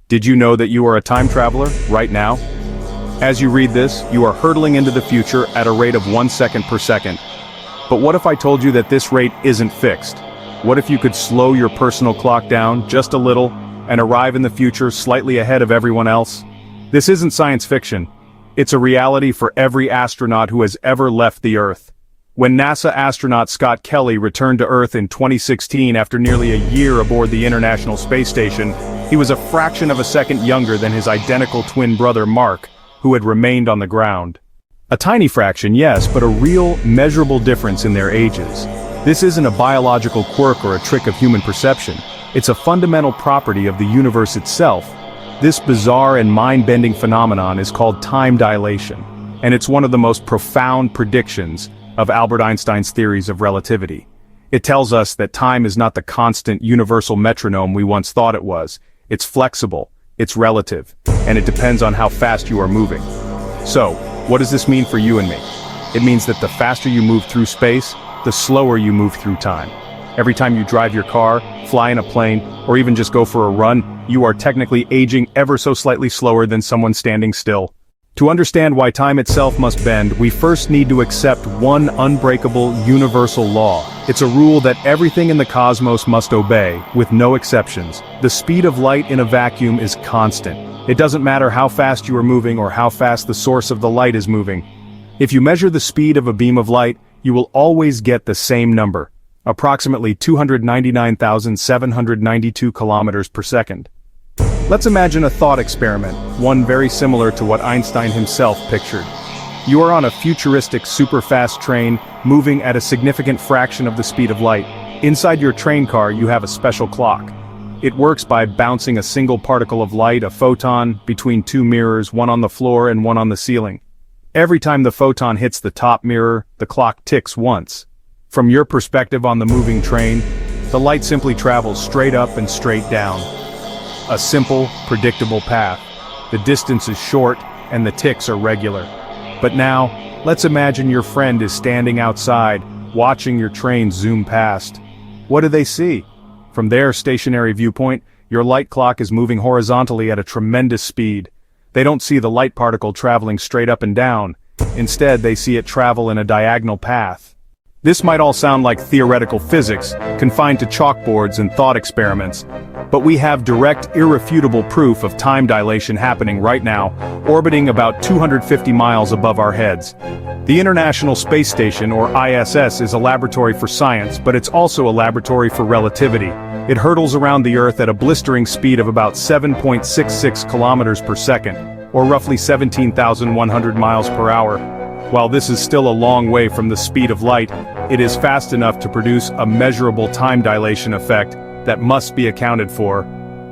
Did you know that you are a time traveler, right now? As you read this, you are hurtling into the future at a rate of 1 second per second. But what if I told you that this rate isn't fixed? What if you could slow your personal clock down just a little, and arrive in the future slightly ahead of everyone else? This isn't science fiction. It's a reality for every astronaut who has ever left the Earth. When NASA astronaut Scott Kelly returned to Earth in 2016 after nearly a year aboard the International Space Station, he was a fraction of a second younger than his identical twin brother Mark, who had remained on the ground. A tiny fraction, yes, but a real, measurable difference in their ages. This isn't a biological quirk or a trick of human perception. It's a fundamental property of the universe itself. This bizarre and mind-bending phenomenon is called time dilation, and it's one of the most profound predictions of Albert Einstein's theories of relativity. It tells us that time is not the constant, universal metronome we once thought it was. It's flexible, it's relative, and it depends on how fast you are moving. So, what does this mean for you and me? It means that the faster you move through space, the slower you move through time. Every time you drive your car, fly in a plane, or even just go for a run, you are technically aging ever so slightly slower than someone standing still. To understand why time itself must bend, we first need to accept one unbreakable, universal law. It's a rule that everything in the cosmos must obey, with no exceptions. The speed of light in a vacuum is constant. It doesn't matter how fast you are moving or how fast the source of the light is moving. If you measure the speed of a beam of light, you will always get the same number, approximately 299,792 kilometers per second. Let's imagine a thought experiment, one very similar to what Einstein himself pictured. You are on a futuristic super-fast train, moving at a significant fraction of the speed of light. Inside your train car, you have a special clock. It works by bouncing a single particle of light, a photon, between two mirrors, one on the floor and one on the ceiling. Every time the photon hits the top mirror, the clock ticks once. From your perspective on the moving train, the light simply travels straight up and straight down. A simple, predictable path. The distance is short, and the ticks are regular. But now, let's imagine your friend is standing outside, watching your train zoom past. What do they see? From their stationary viewpoint, your light clock is moving horizontally at a tremendous speed. They don't see the light particle traveling straight up and down. Instead, they see it travel in a diagonal path. This might all sound like theoretical physics, confined to chalkboards and thought experiments, but we have direct, irrefutable proof of time dilation happening right now, orbiting about 250 miles above our heads. The International Space Station, or ISS, is a laboratory for science, but it's also a laboratory for relativity. It hurtles around the Earth at a blistering speed of about 7.66 kilometers per second, or roughly 17,100 miles per hour. While this is still a long way from the speed of light, it is fast enough to produce a measurable time dilation effect that must be accounted for.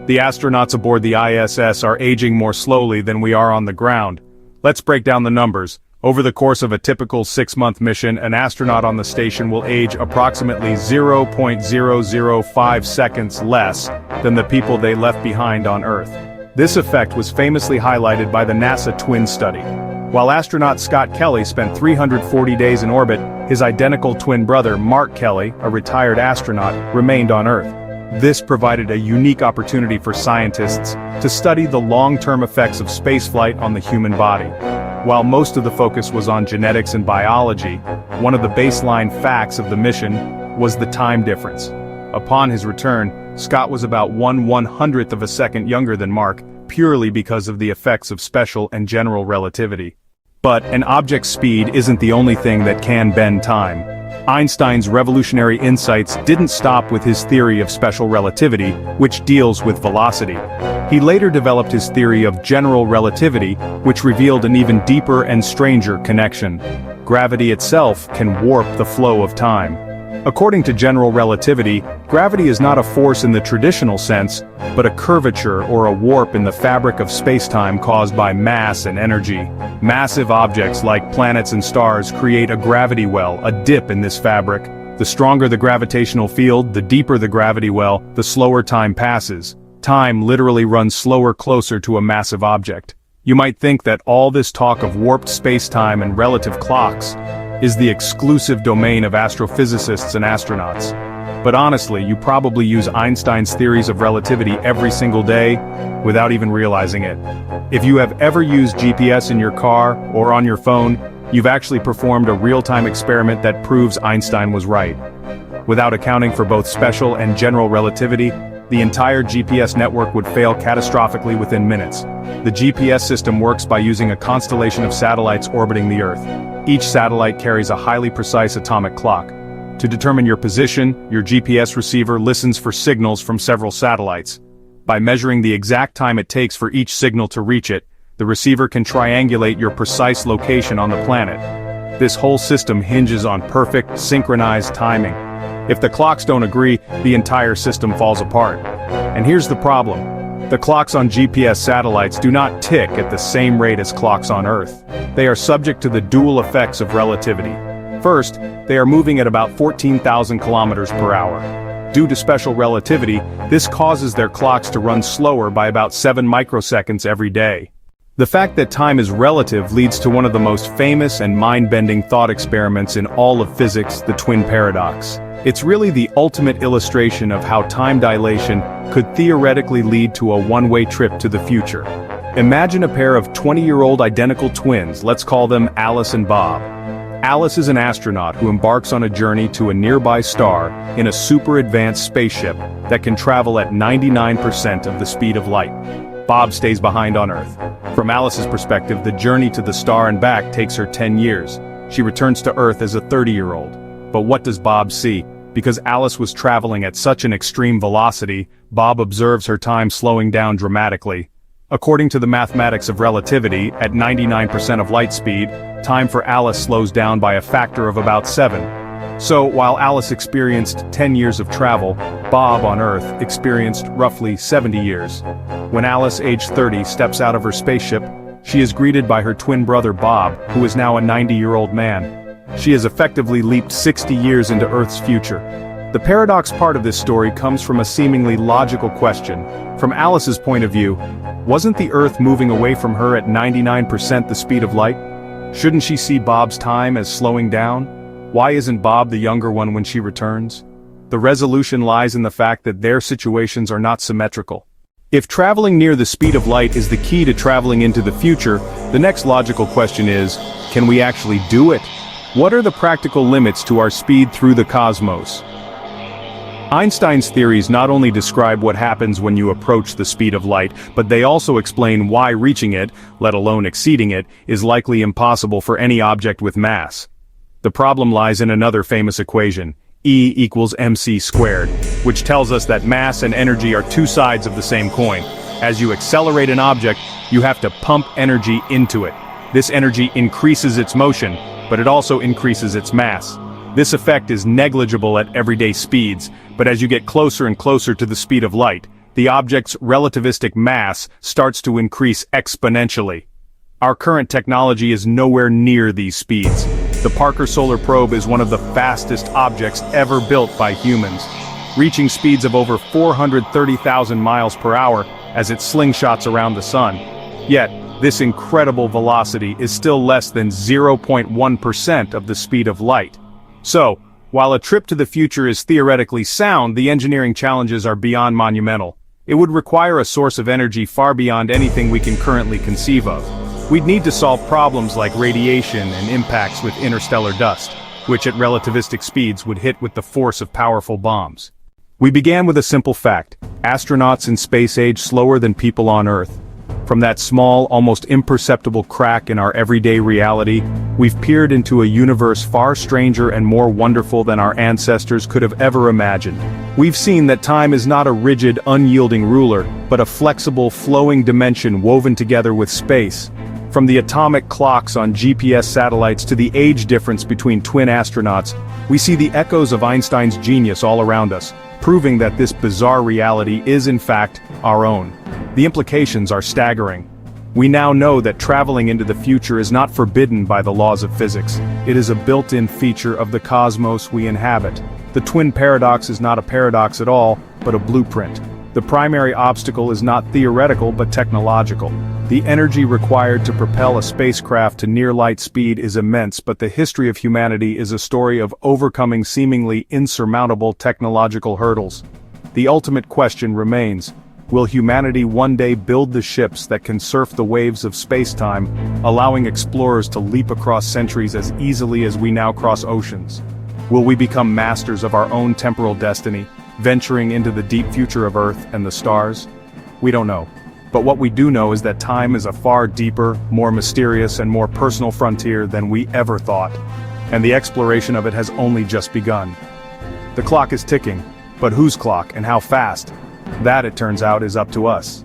The astronauts aboard the ISS are aging more slowly than we are on the ground. Let's break down the numbers. Over the course of a typical 6-month mission, an astronaut on the station will age approximately 0.005 seconds less than the people they left behind on Earth. This effect was famously highlighted by the NASA twin study. While astronaut Scott Kelly spent 340 days in orbit, his identical twin brother Mark Kelly, a retired astronaut, remained on Earth. This provided a unique opportunity for scientists to study the long-term effects of spaceflight on the human body. While most of the focus was on genetics and biology, one of the baseline facts of the mission was the time difference. Upon his return, Scott was about 1/100th of a second younger than Mark, purely because of the effects of special and general relativity. But an object's speed isn't the only thing that can bend time. Einstein's revolutionary insights didn't stop with his theory of special relativity, which deals with velocity. He later developed his theory of general relativity, which revealed an even deeper and stranger connection. Gravity itself can warp the flow of time. According to general relativity, gravity is not a force in the traditional sense, but a curvature or a warp in the fabric of space-time caused by mass and energy. Massive objects like planets and stars create a gravity well, a dip in this fabric. The stronger the gravitational field, the deeper the gravity well, the slower time passes. Time literally runs slower closer to a massive object. You might think that all this talk of warped space-time and relative clocks is the exclusive domain of astrophysicists and astronauts. But honestly, you probably use Einstein's theories of relativity every single day, without even realizing it. If you have ever used GPS in your car, or on your phone, you've actually performed a real-time experiment that proves Einstein was right. Without accounting for both special and general relativity, the entire GPS network would fail catastrophically within minutes. The GPS system works by using a constellation of satellites orbiting the Earth. Each satellite carries a highly precise atomic clock. To determine your position, your GPS receiver listens for signals from several satellites. By measuring the exact time it takes for each signal to reach it, the receiver can triangulate your precise location on the planet. This whole system hinges on perfect, synchronized timing. If the clocks don't agree, the entire system falls apart. And here's the problem. The clocks on GPS satellites do not tick at the same rate as clocks on Earth. They are subject to the dual effects of relativity. First, they are moving at about 14,000 kilometers per hour. Due to special relativity, this causes their clocks to run slower by about 7 microseconds every day. The fact that time is relative leads to one of the most famous and mind-bending thought experiments in all of physics, the twin paradox. It's really the ultimate illustration of how time dilation could theoretically lead to a one-way trip to the future. Imagine a pair of 20-year-old identical twins, let's call them Alice and Bob. Alice is an astronaut who embarks on a journey to a nearby star in a super-advanced spaceship that can travel at 99% of the speed of light. Bob stays behind on Earth. From Alice's perspective, the journey to the star and back takes her 10 years. She returns to Earth as a 30-year-old. But what does Bob see? Because Alice was traveling at such an extreme velocity, Bob observes her time slowing down dramatically. According to the mathematics of relativity, at 99% of light speed, time for Alice slows down by a factor of about 7. So, while Alice experienced 10 years of travel, Bob on Earth experienced roughly 70 years. When Alice, aged 30, steps out of her spaceship, she is greeted by her twin brother Bob, who is now a 90-year-old man. She has effectively leaped 60 years into Earth's future. The paradox part of this story comes from a seemingly logical question. From Alice's point of view, wasn't the Earth moving away from her at 99% the speed of light? Shouldn't she see Bob's time as slowing down? Why isn't Bob the younger one when she returns? The resolution lies in the fact that their situations are not symmetrical. If traveling near the speed of light is the key to traveling into the future, the next logical question is, can we actually do it? What are the practical limits to our speed through the cosmos? Einstein's theories not only describe what happens when you approach the speed of light, but they also explain why reaching it, let alone exceeding it, is likely impossible for any object with mass. The problem lies in another famous equation, E equals mc squared, which tells us that mass and energy are two sides of the same coin. As you accelerate an object, you have to pump energy into it. This energy increases its motion, but it also increases its mass. This effect is negligible at everyday speeds, but as you get closer and closer to the speed of light, the object's relativistic mass starts to increase exponentially. Our current technology is nowhere near these speeds. The Parker Solar Probe is one of the fastest objects ever built by humans, reaching speeds of over 430,000 miles per hour as it slingshots around the sun. Yet, this incredible velocity is still less than 0.1% of the speed of light. So, while a trip to the future is theoretically sound, the engineering challenges are beyond monumental. It would require a source of energy far beyond anything we can currently conceive of. We'd need to solve problems like radiation and impacts with interstellar dust, which at relativistic speeds would hit with the force of powerful bombs. We began with a simple fact: astronauts in space age slower than people on Earth. From that small, almost imperceptible crack in our everyday reality, we've peered into a universe far stranger and more wonderful than our ancestors could have ever imagined. We've seen that time is not a rigid, unyielding ruler, but a flexible, flowing dimension woven together with space. From the atomic clocks on GPS satellites to the age difference between twin astronauts, we see the echoes of Einstein's genius all around us, proving that this bizarre reality is in fact our own. The implications are staggering. We now know that traveling into the future is not forbidden by the laws of physics. It is a built-in feature of the cosmos we inhabit. The twin paradox is not a paradox at all, but a blueprint. The primary obstacle is not theoretical but technological. The energy required to propel a spacecraft to near-light speed is immense, but the history of humanity is a story of overcoming seemingly insurmountable technological hurdles. The ultimate question remains: will humanity one day build the ships that can surf the waves of space-time, allowing explorers to leap across centuries as easily as we now cross oceans? Will we become masters of our own temporal destiny, venturing into the deep future of Earth and the stars? We don't know. But what we do know is that time is a far deeper, more mysterious and more personal frontier than we ever thought. And the exploration of it has only just begun. The clock is ticking, but whose clock and how fast? That, it turns out, is up to us.